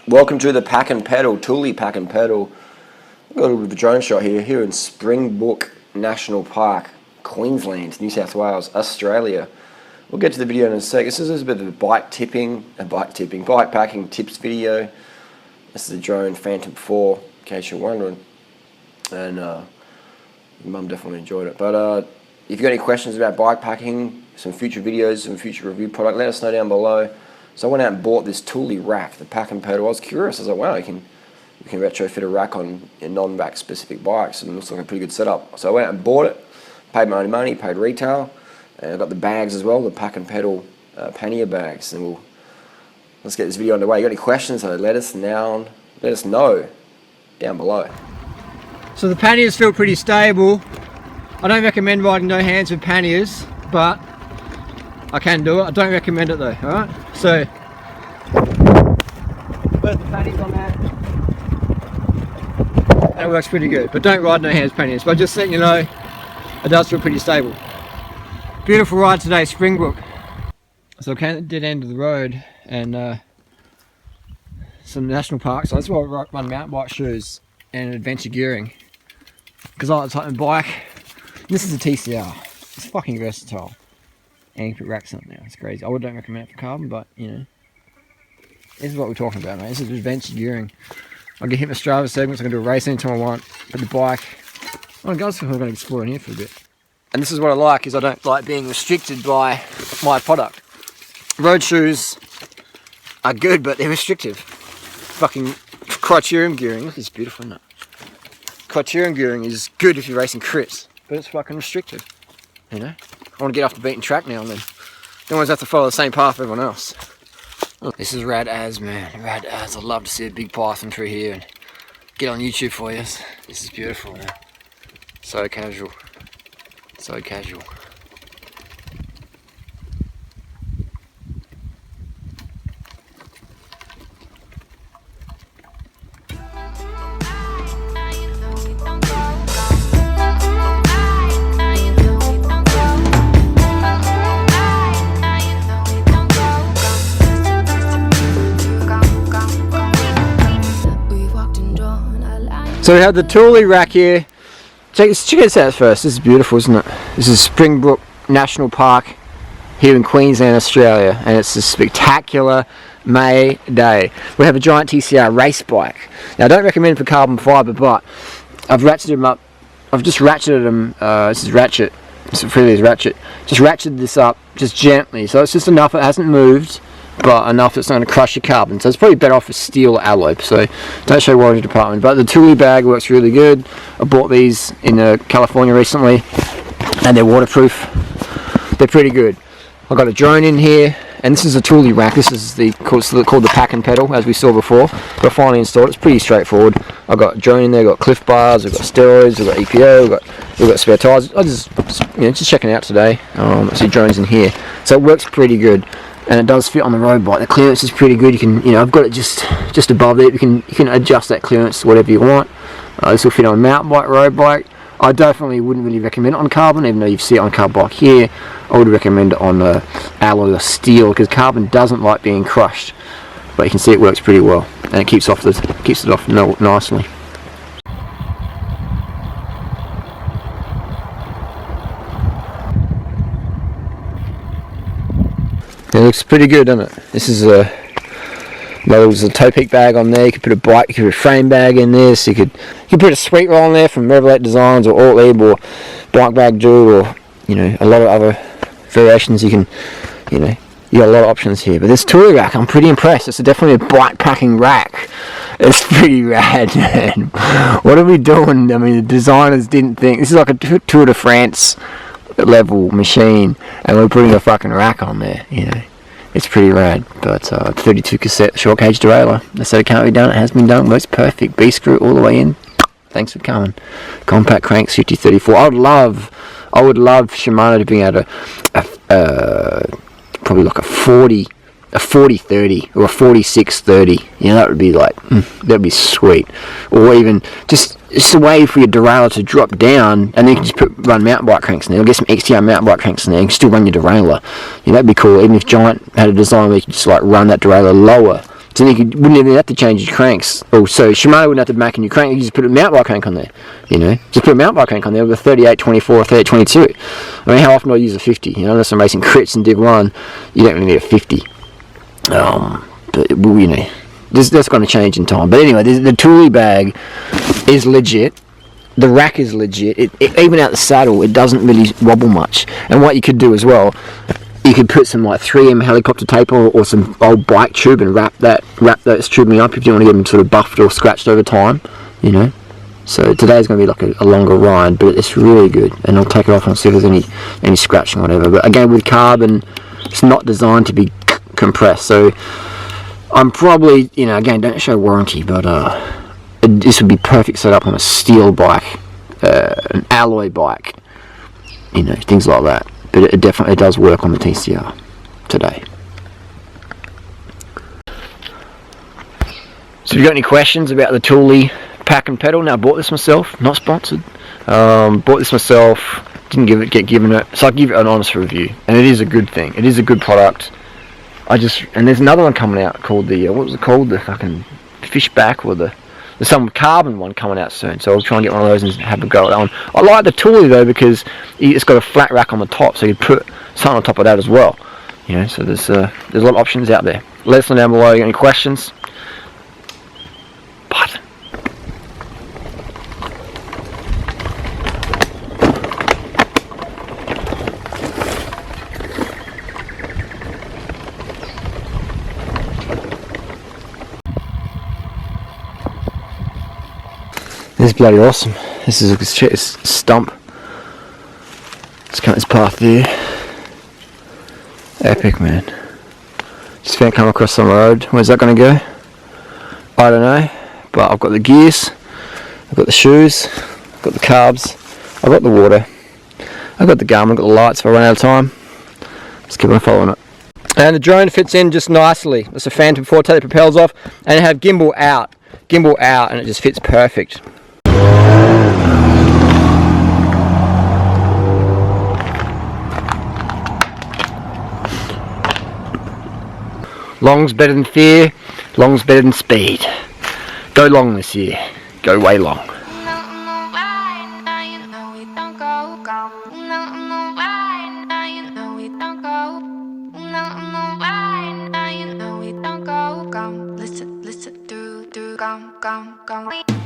Welcome to the Pack and Pedal, Thule Pack and Pedal. I've got a little bit of a drone shot here in Springbrook National Park, Queensland, New South Wales, Australia. We'll get to the video in a sec. This is a bit of a bike packing tips video. This is a drone Phantom 4, in case you're wondering. And Mum definitely enjoyed it. But if you've got any questions about bike packing, some future videos, some future review product, let us know down below. So I went out and bought this Thule rack, the Pack and Pedal. I was curious. I was like, wow, you can retrofit a rack on non-rack specific bikes, and it looks like a pretty good setup. So I went out and bought it, paid my own money, paid retail, and I got the bags as well, the Pack and Pedal pannier bags. And let's get this video underway. You got any questions? So let us know down below. So the panniers feel pretty stable. I don't recommend riding no hands with panniers, but I can do it. I don't recommend it though, alright? So, put the panniers on there. And it works pretty good. But don't ride no hands panniers. But just letting you know, it does feel pretty stable. Beautiful ride today, Springbrook. So I came to the dead end of the road and some national parks. So that's why I run mountain bike shoes and adventure gearing. Because I like the type of bike. This is a TCR. It's fucking versatile. And you can put racks on it now. It's crazy. I don't recommend it for carbon, but you know, this is what we're talking about, mate. This is adventure gearing. I can hit my Strava segments. I can do a race anytime I want. Put the bike. Oh, guys, we're going to explore in here for a bit. And this is what I like: is I don't like being restricted by my product. Road shoes are good, but they're restrictive. Fucking criterium gearing. Look, it's beautiful, isn't it? Criterium gearing is good if you're racing crits, but it's fucking restrictive. You know. I want to get off the beaten track now and then. Don't always have to follow the same path everyone else. Oh, this is rad as, man. Rad as. I'd love to see a big python through here and get on YouTube for you. This is beautiful, man. So casual. So casual. So we have the Thule rack here. Check this out first. This is beautiful, isn't it? This is Springbrook National Park here in Queensland, Australia, and it's a spectacular May day. We have a giant TCR race bike. Now I don't recommend it for carbon fibre, but I've ratcheted them up. I've just ratcheted them. This is ratchet. This is really ratchet. Just ratcheted this up just gently, so it's just enough. It hasn't moved, but enough that's not going to crush your carbon. So it's probably better off with steel alloy. So don't show warranty department. But the Thule bag works really good. I bought these in California recently, and they're waterproof. They're pretty good. I've got a drone in here, and this is a Thule rack. This is called the Pack and Pedal, as we saw before. But finally installed. It's pretty straightforward. I've got a drone in there. I've got cliff bars. I've got steroids. I've got EPO. We've got spare tires. I just checking it out today. I see drones in here, so it works pretty good. And it does fit on the road bike. The clearance is pretty good. You can, I've got it just above there. You can adjust that clearance to whatever you want. This will fit on a mountain bike, road bike. I definitely wouldn't really recommend it on carbon, even though you see it on carbon bike here. I would recommend it on alloy or steel, because carbon doesn't like being crushed. But you can see it works pretty well, and it keeps it off nicely. It looks pretty good, doesn't it? This is there's a toe peak bag on there. You could put a bike, you could put a frame bag in this. You could put a sweet roll on there from Revelate Designs or Ortlib or Bike Bag Dude, or a lot of other variations. You got a lot of options here. But this Thule rack, I'm pretty impressed. It's definitely a bike packing rack. It's pretty rad, man. What are we doing? I mean, the designers didn't think this is like a Tour de France level machine, and we're putting a fucking rack on there. It's pretty rad. But 32 cassette short cage derailleur. They said it can't be done. It has been done. Works perfect. B screw all the way in. Thanks for coming. Compact cranks 5034. I would love Shimano to bring out probably like a 4030 or a 4630. That would be like that'd be sweet. Or even just a way for your derailleur to drop down, and then you can just run mountain bike cranks in there. Or get some XTR mountain bike cranks in there. You can still run your derailleur. That'd be cool. Even if Giant had a design where you could just like run that derailleur lower So then wouldn't even have to change your cranks. Or so Shimano wouldn't have to make a new crank. You just put a mountain bike crank on there. Just put a mountain bike crank on there with a 3824 or 3822. I mean, how often do I use a 50? Unless I'm racing crits and Div 1, you don't really need a 50. But that's going to change in time. But anyway, the Thule bag is legit. The rack is legit. Even out the saddle, it doesn't really wobble much. And what you could do as well, you could put some like 3M helicopter tape or some old bike tube and wrap those tubing up if you want to get them sort of buffed or scratched over time. So today's going to be like a longer ride, but it's really good. And I'll take it off and see if there's any scratching or whatever. But again, with carbon, it's not designed to be compressed. So I'm probably, again, don't show warranty, but this would be perfect setup on a steel bike, an alloy bike, things like that. But it definitely does work on the TCR today. So if you've got any questions about the Thule pack and pedal, now I bought this myself, not sponsored. Bought this myself, didn't get given it, so I'll give it an honest review. And it is a good thing. It is a good product. And there's another one coming out called the, what was it called? The fucking Fishback, or there's some carbon one coming out soon. So I'll try and get one of those and have a go at that one. I like the Thule though because it's got a flat rack on the top, so you put something on top of that as well. So there's a lot of options out there. Let us know down below. You got any questions? But this is bloody awesome. This is a stump. Let's cut this path there. Epic, man. Just found come across some road. Where's that going to go? I don't know. But I've got the gears. I've got the shoes. I've got the carbs. I've got the water. I've got the gum. I've got the lights if I run out of time. Just keep on following it. And the drone fits in just nicely. It's a Phantom 4 take the propellers off. And I have gimbal out, and it just fits perfect. Long's better than fear, long's better than speed. Go long this year, go way long. Listen, do, gum.